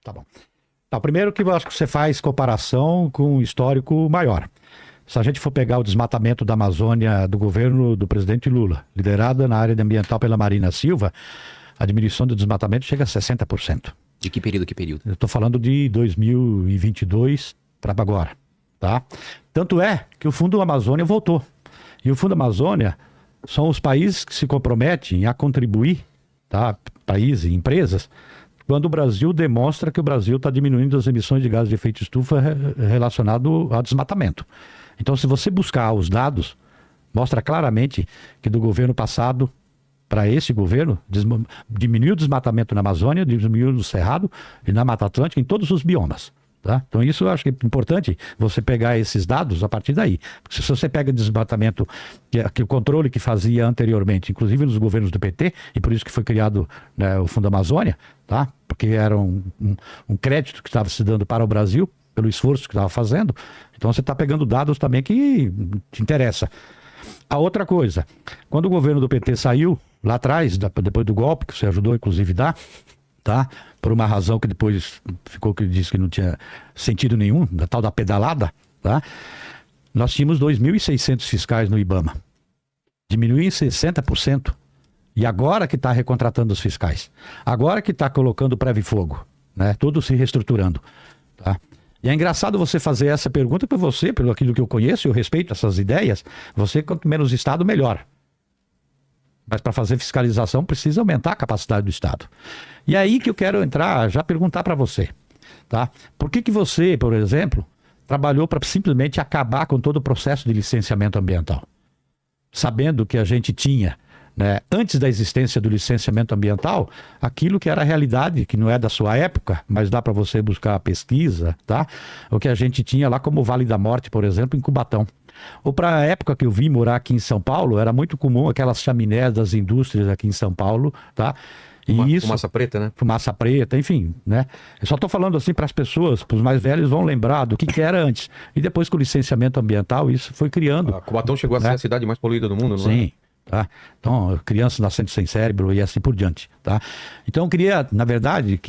Tá bom. Tá, primeiro que eu acho que você faz comparação com um histórico maior. Se a gente for pegar o desmatamento da Amazônia do governo do presidente Lula, liderada na área ambiental pela Marina Silva, a diminuição do desmatamento chega a 60%. De que período, que período? Eu estou falando de 2022 para agora, tá? Tanto é que o Fundo Amazônia voltou. E o Fundo Amazônia são os países que se comprometem a contribuir, tá? Países e empresas, quando o Brasil demonstra que o Brasil está diminuindo as emissões de gases de efeito estufa relacionado ao desmatamento. Então, se você buscar os dados, mostra claramente que do governo passado para esse governo, diminuiu o desmatamento na Amazônia, diminuiu no Cerrado e na Mata Atlântica, em todos os biomas. Tá? Então isso eu acho que é importante você pegar esses dados a partir daí. Porque se você pega desmatamento, que o controle que fazia anteriormente, inclusive nos governos do PT, e por isso que foi criado, né, o Fundo Amazônia, tá? Porque era um crédito que estava se dando para o Brasil, pelo esforço que estava fazendo. Então você está pegando dados também que te interessa. A outra coisa, quando o governo do PT saiu, lá atrás, depois do golpe, que você ajudou inclusive a dar, tá? Por uma razão que depois ficou que disse que não tinha sentido nenhum, da tal da pedalada, tá? Nós tínhamos 2.600 fiscais no IBAMA. Diminuiu em 60%. E agora que está recontratando os fiscais. Agora que está colocando pré-fogo, né? Tudo se reestruturando, tá? E é engraçado você fazer essa pergunta para você, pelo aquilo que eu conheço, eu respeito essas ideias. Você, quanto menos Estado, melhor. Mas para fazer fiscalização precisa aumentar a capacidade do Estado. E aí que eu quero entrar, já perguntar para você, tá? Por que você, por exemplo, trabalhou para simplesmente acabar com todo o processo de licenciamento ambiental? Sabendo que a gente tinha, né, antes da existência do licenciamento ambiental, aquilo que era a realidade, que não é da sua época, mas dá para você buscar a pesquisa, tá? O que a gente tinha lá como Vale da Morte, por exemplo, em Cubatão. Ou para a época que eu vim morar aqui em São Paulo, era muito comum aquelas chaminés das indústrias aqui em São Paulo, tá? E fumaça preta, né? Fumaça preta, enfim, né? Eu só estou falando assim para as pessoas, para os mais velhos vão lembrar do que era antes. E depois com o licenciamento ambiental, isso foi criando. Cubatão chegou a ser a cidade mais poluída do mundo, não é? Sim. Tá? Então, crianças nascendo sem cérebro e assim por diante, tá? Então, eu queria, na verdade,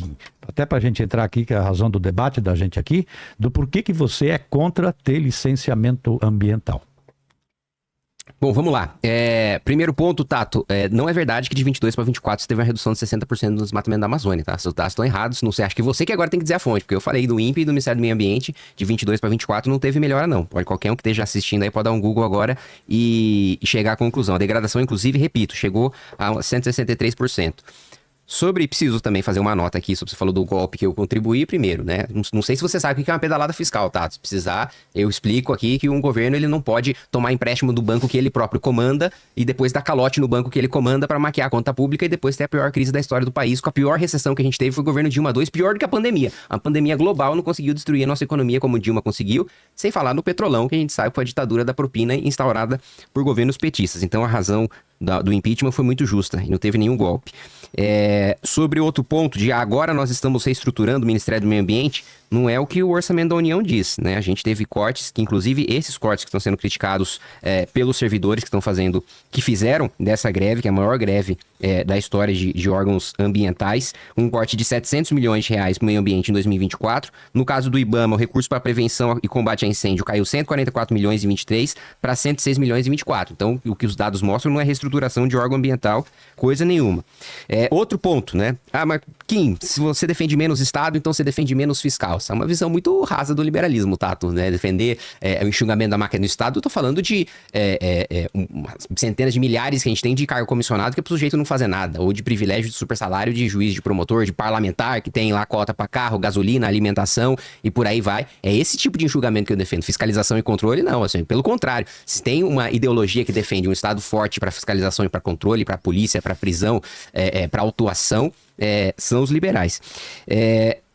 até para a gente entrar aqui, que é a razão do debate da gente aqui, do porquê que você é contra ter licenciamento ambiental. Bom, vamos lá. Primeiro ponto, Tato, não é verdade que de 22 para 24 você teve uma redução de 60% no desmatamento da Amazônia, tá? Seus dados estão errados, não sei, acho que você que agora tem que dizer a fonte, porque eu falei do INPE e do Ministério do Meio Ambiente, de 22 para 24 não teve melhora não. Pode qualquer um que esteja assistindo aí, pode dar um Google agora e chegar à conclusão. A degradação, inclusive, repito, chegou a 163%. Preciso também fazer uma nota aqui sobre você falou do golpe que eu contribuí primeiro, né? Não sei se você sabe o que é uma pedalada fiscal, tá? Se precisar, eu explico aqui que um governo ele não pode tomar empréstimo do banco que ele próprio comanda e depois dar calote no banco que ele comanda para maquiar a conta pública e depois ter a pior crise da história do país, com a pior recessão que a gente teve foi o governo Dilma II, pior do que a pandemia. A pandemia global não conseguiu destruir a nossa economia como Dilma conseguiu, sem falar no petrolão, que a gente sabe que foi a ditadura da propina instaurada por governos petistas. Então a razão do impeachment foi muito justa e não teve nenhum golpe. Sobre outro ponto de agora nós estamos reestruturando o Ministério do Meio Ambiente, não é o que o orçamento da União diz, né? A gente teve cortes, que inclusive esses cortes que estão sendo criticados pelos servidores que fizeram dessa greve, que é a maior greve da história de órgãos ambientais, um corte de 700 milhões de reais para o meio ambiente em 2024. No caso do IBAMA, o recurso para prevenção e combate a incêndio caiu 144 milhões em 23 para 106 milhões em 24. Então, o que os dados mostram não é reestruturação de órgão ambiental, coisa nenhuma. Outro ponto, né? Mas Kim, se você defende menos Estado, então você defende menos fiscal. Essa é uma visão muito rasa do liberalismo, Tato, né? Defender o enxugamento da máquina do Estado, eu tô falando de centenas de milhares que a gente tem de cargo comissionado que é pro sujeito não fazer nada, ou de privilégio de super salário de juiz, de promotor, de parlamentar, que tem lá cota para carro, gasolina, alimentação e por aí vai. É esse tipo de enxugamento que eu defendo. Fiscalização e controle, não, assim, pelo contrário. Se tem uma ideologia que defende um Estado forte para fiscalização e para controle, para polícia, para prisão, para autuação, são os liberais.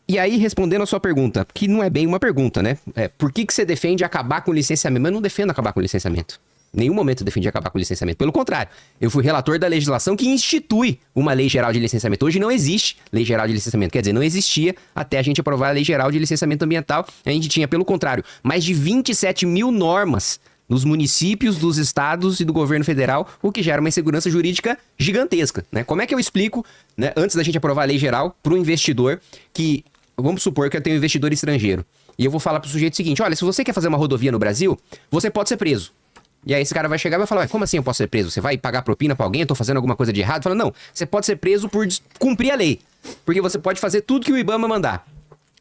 E aí, respondendo a sua pergunta, que não é bem uma pergunta, né? Por que você defende acabar com o licenciamento? Eu não defendo acabar com o licenciamento. Em nenhum momento eu defendi acabar com o licenciamento. Pelo contrário, eu fui relator da legislação que institui uma lei geral de licenciamento. Hoje não existe lei geral de licenciamento. Quer dizer, não existia até a gente aprovar a lei geral de licenciamento ambiental. A gente tinha, pelo contrário, mais de 27 mil normas nos municípios, dos estados e do governo federal, o que gera uma insegurança jurídica gigantesca, né? Como é que eu explico, né, antes da gente aprovar a lei geral, para o investidor que, vamos supor que eu tenho um investidor estrangeiro, e eu vou falar para o sujeito o seguinte, olha, se você quer fazer uma rodovia no Brasil, você pode ser preso. E aí esse cara vai chegar e vai falar, como assim eu posso ser preso? Você vai pagar propina pra alguém? Eu tô fazendo alguma coisa de errado? Fala, não, você pode ser preso por cumprir a lei. Porque você pode fazer tudo que o IBAMA mandar.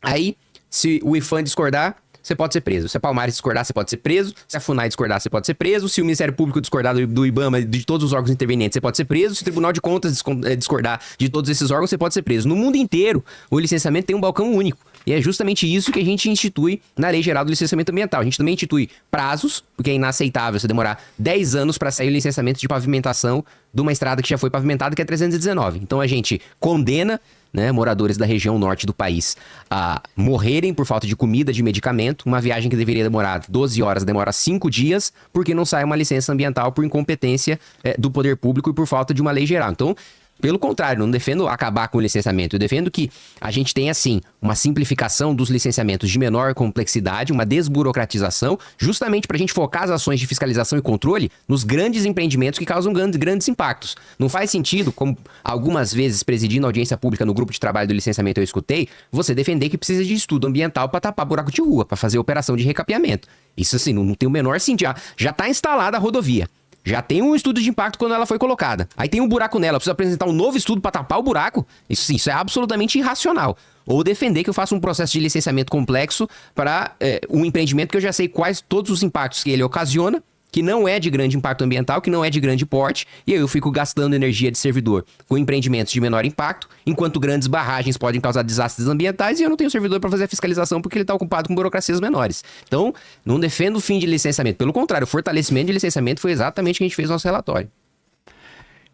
Aí, se o IFAM discordar, você pode ser preso. Se a Palmares discordar, você pode ser preso. Se a FUNAI discordar, você pode ser preso. Se o Ministério Público discordar do IBAMA, de todos os órgãos intervenientes, você pode ser preso. Se o Tribunal de Contas discordar de todos esses órgãos, você pode ser preso. No mundo inteiro, o licenciamento tem um balcão único. E é justamente isso que a gente institui na Lei Geral do Licenciamento Ambiental. A gente também institui prazos, porque é inaceitável você demorar 10 anos para sair o licenciamento de pavimentação de uma estrada que já foi pavimentada, que é 319. Então a gente condena, né, moradores da região norte do país a morrerem por falta de comida, de medicamento. Uma viagem que deveria demorar 12 horas demora 5 dias, porque não sai uma licença ambiental por incompetência do poder público e por falta de uma lei geral. Então, pelo contrário, não defendo acabar com o licenciamento. Eu defendo que a gente tenha, assim, uma simplificação dos licenciamentos de menor complexidade, uma desburocratização, justamente para a gente focar as ações de fiscalização e controle nos grandes empreendimentos que causam grandes impactos. Não faz sentido, como algumas vezes presidindo a audiência pública no grupo de trabalho do licenciamento eu escutei, você defender que precisa de estudo ambiental para tapar buraco de rua, para fazer operação de recapeamento. Isso, assim, não tem o menor sentido. Já está instalada a rodovia. Já tem um estudo de impacto quando ela foi colocada. Aí tem um buraco nela, precisa apresentar um novo estudo para tapar o buraco? Isso é absolutamente irracional. Ou defender que eu faça um processo de licenciamento complexo para um empreendimento que eu já sei quais todos os impactos que ele ocasiona, que não é de grande impacto ambiental, que não é de grande porte, e aí eu fico gastando energia de servidor com empreendimentos de menor impacto, enquanto grandes barragens podem causar desastres ambientais e eu não tenho servidor para fazer a fiscalização porque ele está ocupado com burocracias menores. Então, não defendo o fim de licenciamento. Pelo contrário, o fortalecimento de licenciamento foi exatamente o que a gente fez no nosso relatório.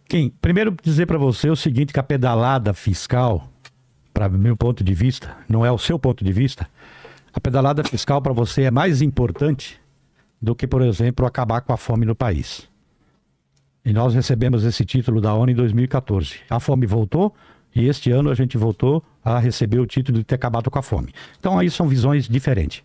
Kim, primeiro dizer para você o seguinte, que a pedalada fiscal, para meu ponto de vista, não é o seu ponto de vista, a pedalada fiscal para você é mais importante do que, por exemplo, acabar com a fome no país. E nós recebemos esse título da ONU em 2014. A fome voltou e este ano a gente voltou a receber o título de ter acabado com a fome. Então aí são visões diferentes.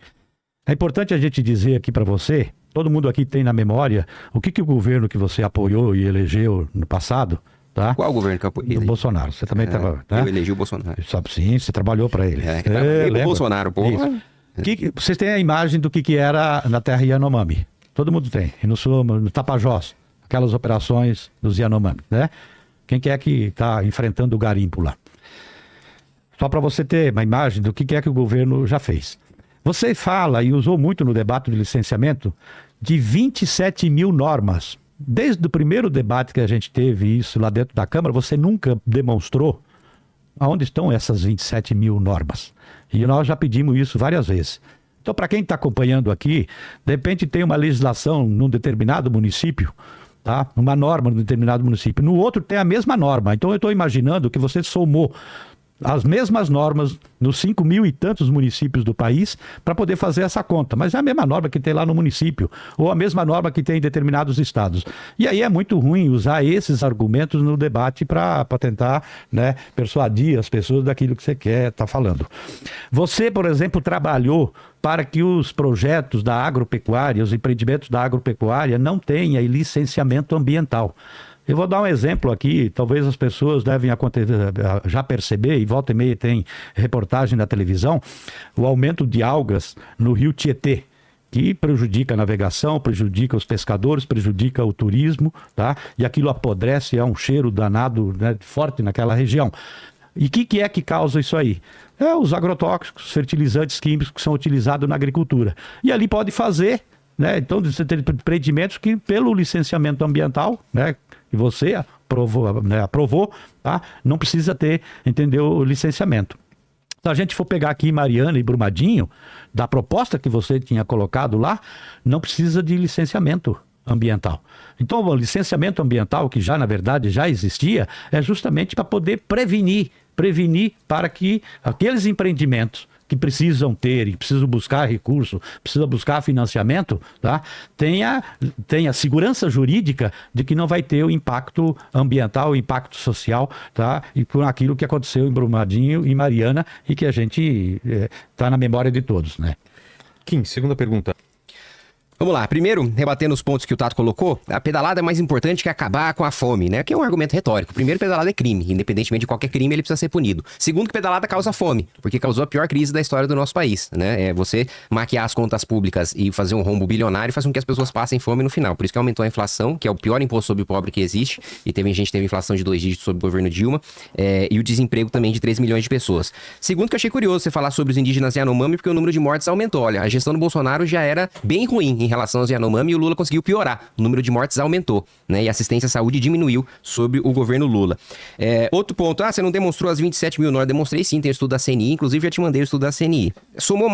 É importante a gente dizer aqui para você, todo mundo aqui tem na memória, o que o governo que você apoiou e elegeu no passado, tá? Qual governo que eu apoiei? Do Bolsonaro. Você também estava... Né? Eu elegi o Bolsonaro. Sim, você trabalhou para ele. O Bolsonaro, pô. Vocês têm a imagem do que era na terra Yanomami. Todo mundo tem. E no Tapajós, aquelas operações dos Yanomami, né? Quem que é que está enfrentando o garimpo lá? Só para você ter uma imagem do que é que o governo já fez. Você fala e usou muito no debate de licenciamento de 27 mil normas. Desde o primeiro debate que a gente teve isso lá dentro da Câmara, você nunca demonstrou aonde estão essas 27 mil normas. E nós já pedimos isso várias vezes. Então, para quem está acompanhando aqui, de repente tem uma legislação num determinado município, tá? Uma norma num determinado município. No outro tem a mesma norma. Então, eu estou imaginando que você somou as mesmas normas nos 5 mil e tantos municípios do país para poder fazer essa conta. Mas é a mesma norma que tem lá no município, ou a mesma norma que tem em determinados estados. E aí é muito ruim usar esses argumentos no debate para tentar, né, persuadir as pessoas daquilo que você quer estar falando. Você, por exemplo, trabalhou para que os projetos da agropecuária, os empreendimentos da agropecuária não tenham licenciamento ambiental. Eu vou dar um exemplo aqui, talvez as pessoas devem já perceber, e volta e meia tem reportagem na televisão, o aumento de algas no rio Tietê, que prejudica a navegação, prejudica os pescadores, prejudica o turismo, tá? E aquilo apodrece, é um cheiro danado, né, forte naquela região. E o que é que causa isso aí? É os agrotóxicos, fertilizantes químicos que são utilizados na agricultura. E ali pode fazer, né? Então, você tem empreendimentos que, pelo licenciamento ambiental, né, que você aprovou, tá? Não precisa ter, entendeu, o licenciamento. Se a gente for pegar aqui Mariana e Brumadinho, da proposta que você tinha colocado lá, não precisa de licenciamento ambiental. Então, o licenciamento ambiental, que já, na verdade, já existia, é justamente para poder prevenir para que aqueles empreendimentos que precisam ter e precisam buscar recurso, precisam buscar financiamento, tá? Tenha segurança jurídica de que não vai ter o impacto ambiental, o impacto social, tá? E com aquilo que aconteceu em Brumadinho e Mariana e que a gente está na memória de todos, né? Kim, segunda pergunta. Vamos lá, primeiro, rebatendo os pontos que o Tato colocou, a pedalada é mais importante que acabar com a fome, né? Que é um argumento retórico. Primeiro, pedalada é crime. Independentemente de qualquer crime, ele precisa ser punido. Segundo, que pedalada causa fome, porque causou a pior crise da história do nosso país, né? É você maquiar as contas públicas e fazer um rombo bilionário faz com que as pessoas passem fome no final. Por isso que aumentou a inflação, que é o pior imposto sobre o pobre que existe, e teve inflação de 2 dígitos sob o governo Dilma, e o desemprego também de 3 milhões de pessoas. Segundo, que eu achei curioso você falar sobre os indígenas Yanomami, porque o número de mortes aumentou. Olha, a gestão do Bolsonaro já era bem ruim em relação aos Yanomami e o Lula conseguiu piorar. O número de mortes aumentou, né? E a assistência à saúde diminuiu sob o governo Lula. Outro ponto, você não demonstrou as 27 mil normas. Demonstrei sim, tem o estudo da CNI, inclusive já te mandei o estudo da CNI. Somou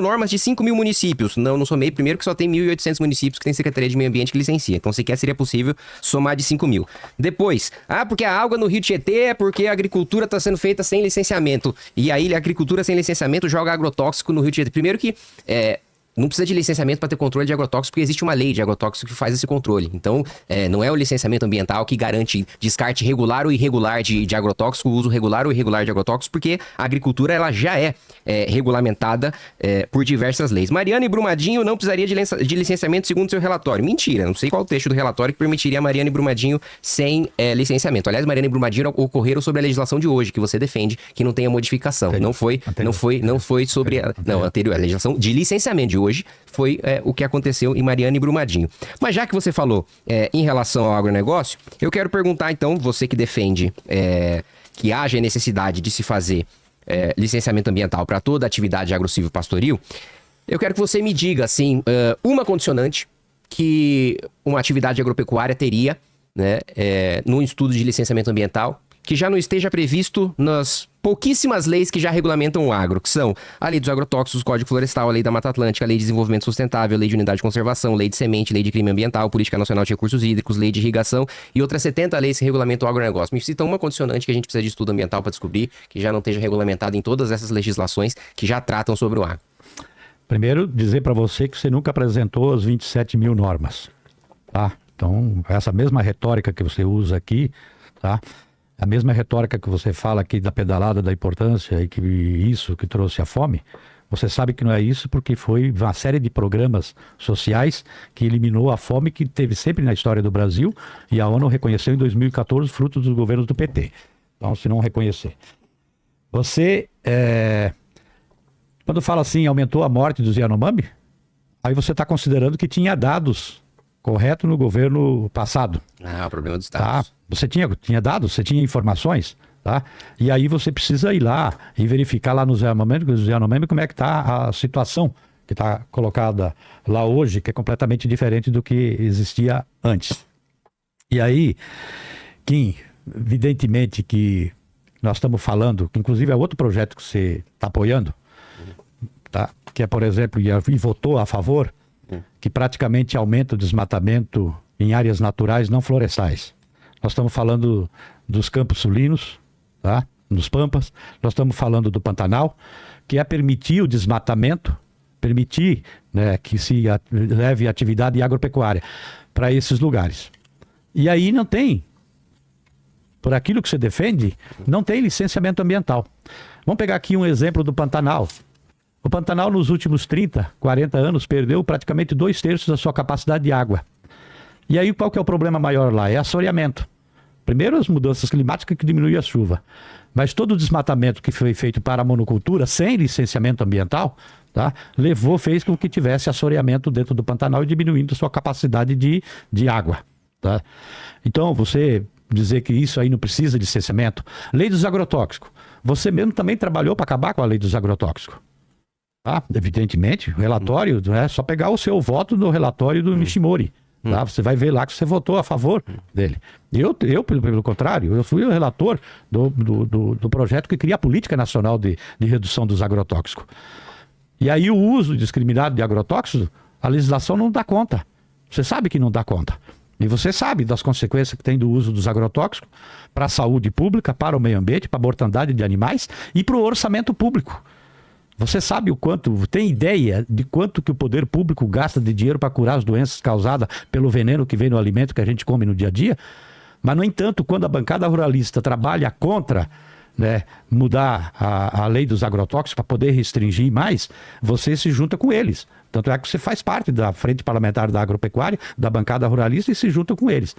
normas de 5 mil municípios. Não somei, primeiro que só tem 1.800 municípios que tem Secretaria de Meio Ambiente que licencia. Então sequer seria possível somar de 5 mil. Depois, porque a água no Rio Tietê é porque a agricultura está sendo feita sem licenciamento. E aí a agricultura sem licenciamento joga agrotóxico no Rio Tietê. Primeiro que não precisa de licenciamento para ter controle de agrotóxicos, porque existe uma lei de agrotóxicos que faz esse controle. Então, não é o licenciamento ambiental que garante descarte regular ou irregular de agrotóxico, uso regular ou irregular de agrotóxicos, porque a agricultura ela já é regulamentada por diversas leis. Mariana e Brumadinho não precisaria de licenciamento segundo seu relatório. Mentira, não sei qual o texto do relatório que permitiria Mariana e Brumadinho sem licenciamento. Aliás, Mariana e Brumadinho ocorreram sobre a legislação de hoje, que você defende que não tenha modificação. Não foi sobre anterior. A legislação de licenciamento de hoje foi o que aconteceu em Mariana e Brumadinho. Mas já que você falou em relação ao agronegócio, eu quero perguntar então, você que defende que haja necessidade de se fazer licenciamento ambiental para toda atividade agro-silvio-pastoril, eu quero que você me diga assim, uma condicionante que uma atividade agropecuária teria, né, num estudo de licenciamento ambiental, que já não esteja previsto nas pouquíssimas leis que já regulamentam o agro, que são a Lei dos Agrotóxicos, o Código Florestal, a Lei da Mata Atlântica, a Lei de Desenvolvimento Sustentável, a Lei de Unidade de Conservação, Lei de Semente, Lei de Crime Ambiental, Política Nacional de Recursos Hídricos, Lei de Irrigação e outras 70 leis que regulamentam o agronegócio. Me cita uma condicionante que a gente precisa de estudo ambiental para descobrir, que já não esteja regulamentado em todas essas legislações que já tratam sobre o agro. Primeiro, dizer para você que você nunca apresentou as 27 mil normas, tá? Então, essa mesma retórica que você usa aqui, tá? A mesma retórica que você fala aqui da pedalada, da importância e que isso que trouxe a fome, você sabe que não é isso porque foi uma série de programas sociais que eliminou a fome que teve sempre na história do Brasil e a ONU reconheceu em 2014 fruto dos governos do PT. Então, se não reconhecer. Você, quando fala assim, aumentou a morte dos Yanomami, aí você está considerando que tinha dados correto no governo passado. O problema dos dados. Tá? Você tinha dados, você tinha informações, tá? E aí você precisa ir lá e verificar lá nos Yanomami como é que está a situação que está colocada lá hoje, que é completamente diferente do que existia antes. E aí, Kim, evidentemente que nós estamos falando, que inclusive é outro projeto que você está apoiando, tá? Que é, por exemplo, e votou a favor, que praticamente aumenta o desmatamento em áreas naturais não florestais. Nós estamos falando dos campos sulinos, tá? Nos Pampas, nós estamos falando do Pantanal, que é permitir o desmatamento, permitir, né, que se leve atividade agropecuária para esses lugares. E aí não tem, por aquilo que você defende, não tem licenciamento ambiental. Vamos pegar aqui um exemplo do Pantanal. O Pantanal, nos últimos 30, 40 anos, perdeu praticamente 2/3 da sua capacidade de água. E aí, qual que é o problema maior lá? É assoreamento. Primeiro, as mudanças climáticas que diminuem a chuva. Mas todo o desmatamento que foi feito para a monocultura, sem licenciamento ambiental, tá, fez com que tivesse assoreamento dentro do Pantanal e diminuindo a sua capacidade de água. Tá? Então, você dizer que isso aí não precisa de licenciamento. Lei dos agrotóxicos. Você mesmo também trabalhou para acabar com a lei dos agrotóxicos. Tá? Evidentemente, o relatório, é só pegar o seu voto no relatório do Nishimori. Tá? Você vai ver lá que você votou a favor dele. Eu pelo contrário, eu fui o relator do projeto que cria a Política Nacional de Redução dos Agrotóxicos. E aí o uso indiscriminado de agrotóxicos, a legislação não dá conta. Você sabe que não dá conta. E você sabe das consequências que tem do uso dos agrotóxicos para a saúde pública, para o meio ambiente, para a mortandade de animais e para o orçamento público. Você sabe o quanto, tem ideia de quanto que o poder público gasta de dinheiro para curar as doenças causadas pelo veneno que vem no alimento que a gente come no dia a dia? Mas, no entanto, quando a bancada ruralista trabalha contra, né, mudar a lei dos agrotóxicos para poder restringir mais, você se junta com eles. Tanto é que você faz parte da Frente Parlamentar da Agropecuária, da bancada ruralista, e se junta com eles.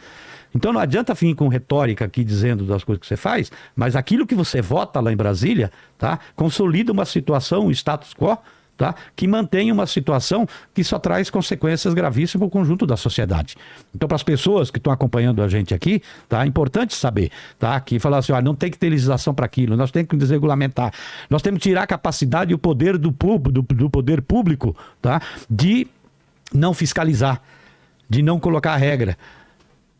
Então não adianta vir com retórica aqui dizendo das coisas que você faz, mas aquilo que você vota lá em Brasília, tá, consolida uma situação, um status quo, tá, que mantém uma situação que só traz consequências gravíssimas para o conjunto da sociedade. Então, para as pessoas que estão acompanhando a gente aqui, tá, é importante saber, tá, que falar assim, não tem que ter legislação para aquilo, nós temos que desregulamentar, nós temos que tirar a capacidade e o poder do poder público, tá, de não fiscalizar, de não colocar regra.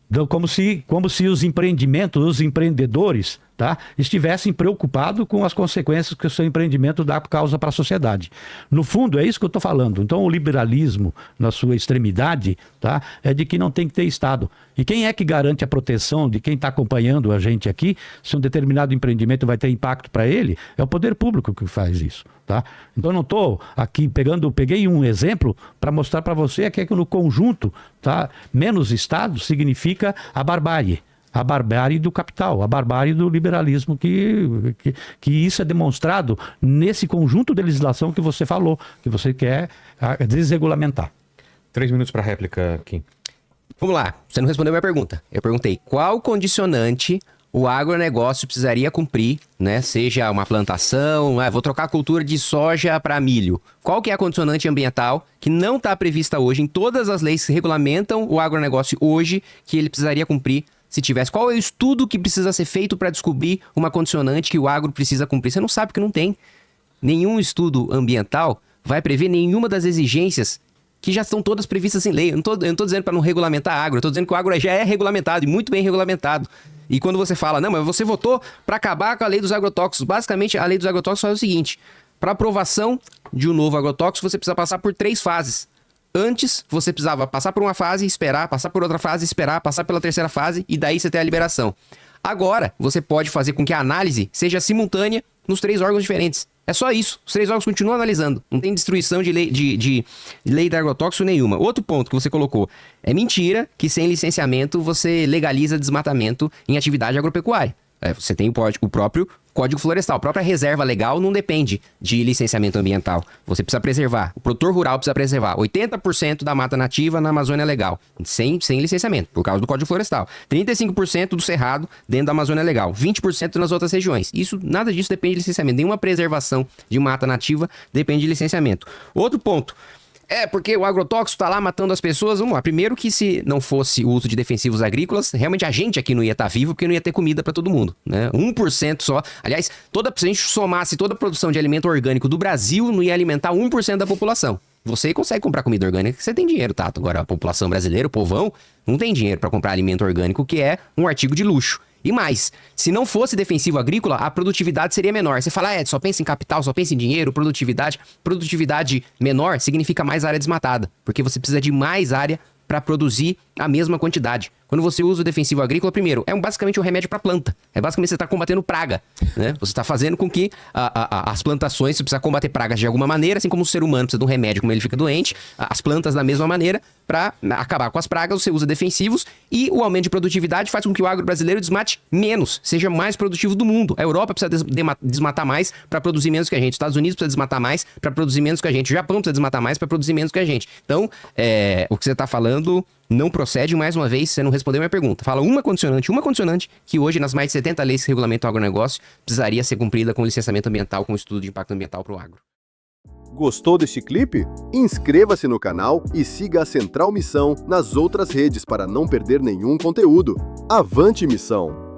Então, como se os empreendimentos, os empreendedores, tá, estivessem preocupados com as consequências que o seu empreendimento causa para a sociedade. No fundo, é isso que eu estou falando. Então, o liberalismo, na sua extremidade, tá, é de que não tem que ter Estado. E quem é que garante a proteção de quem está acompanhando a gente aqui, se um determinado empreendimento vai ter impacto para ele? É o poder público que faz isso. Tá? Então, eu não estou aqui peguei um exemplo para mostrar para você que no conjunto, tá, menos Estado significa a barbárie. A barbárie do capital, a barbárie do liberalismo, que isso é demonstrado nesse conjunto de legislação que você falou, que você quer desregulamentar. 3 minutos para réplica, Kim. Vamos lá, você não respondeu a minha pergunta. Eu perguntei qual condicionante o agronegócio precisaria cumprir, né? Seja uma plantação, vou trocar a cultura de soja para milho. Qual que é a condicionante ambiental que não está prevista hoje em todas as leis que regulamentam o agronegócio hoje, que ele precisaria cumprir se tivesse? Qual é o estudo que precisa ser feito para descobrir uma condicionante que o agro precisa cumprir? Você não sabe, porque não tem. Nenhum estudo ambiental vai prever nenhuma das exigências que já estão todas previstas em lei. Eu não estou dizendo para não regulamentar agro, eu estou dizendo que o agro já é regulamentado e muito bem regulamentado. E quando você fala, não, mas você votou para acabar com a lei dos agrotóxicos. Basicamente, a lei dos agrotóxicos faz o seguinte: para aprovação de um novo agrotóxico, você precisa passar por 3 fases. Antes, você precisava passar por uma fase, esperar, passar por outra fase, esperar, passar pela terceira fase e daí você tem a liberação. Agora, você pode fazer com que a análise seja simultânea nos 3 órgãos diferentes. É só isso. Os 3 órgãos continuam analisando. Não tem destruição de lei de agrotóxico nenhuma. Outro ponto que você colocou. É mentira que sem licenciamento você legaliza desmatamento em atividade agropecuária. Você tem o próprio Código Florestal. A própria reserva legal não depende de licenciamento ambiental. Você precisa preservar. O produtor rural precisa preservar 80% da mata nativa na Amazônia Legal, sem licenciamento, por causa do Código Florestal. 35% do cerrado dentro da Amazônia Legal. 20% nas outras regiões. Nada disso depende de licenciamento. Nenhuma preservação de mata nativa depende de licenciamento. Outro ponto. Porque o agrotóxico está lá matando as pessoas. Vamos lá. Primeiro que se não fosse o uso de defensivos agrícolas, realmente a gente aqui não ia estar vivo, porque não ia ter comida para todo mundo, né? 1% só. Aliás, se a gente somasse toda a produção de alimento orgânico do Brasil, não ia alimentar 1% da população. Você consegue comprar comida orgânica, você tem dinheiro, Tato. Agora, a população brasileira, o povão, não tem dinheiro para comprar alimento orgânico, que é um artigo de luxo. E mais, se não fosse defensivo agrícola, a produtividade seria menor. Você fala, só pensa em capital, só pensa em dinheiro, produtividade. Produtividade menor significa mais área desmatada, porque você precisa de mais área para produzir a mesma quantidade. Quando você usa o defensivo agrícola, primeiro, basicamente um remédio para planta. Basicamente você está combatendo praga, né? Você está fazendo com que as plantações, você precisa combater pragas de alguma maneira, assim como o ser humano precisa de um remédio, como ele fica doente, as plantas da mesma maneira, para acabar com as pragas, você usa defensivos e o aumento de produtividade faz com que o agro brasileiro desmate menos, seja mais produtivo do mundo. A Europa precisa desmatar mais para produzir menos que a gente. Os Estados Unidos precisa desmatar mais para produzir menos que a gente. O Japão precisa desmatar mais para produzir menos que a gente. Então, o que você está falando não procede. Mais uma vez, você não respondeu a minha pergunta. Fala uma condicionante que hoje, nas mais de 70 leis que regulamentam o agronegócio, precisaria ser cumprida com licenciamento ambiental, com estudo de impacto ambiental para o agro. Gostou deste clipe? Inscreva-se no canal e siga a Central Missão nas outras redes para não perder nenhum conteúdo. Avante Missão!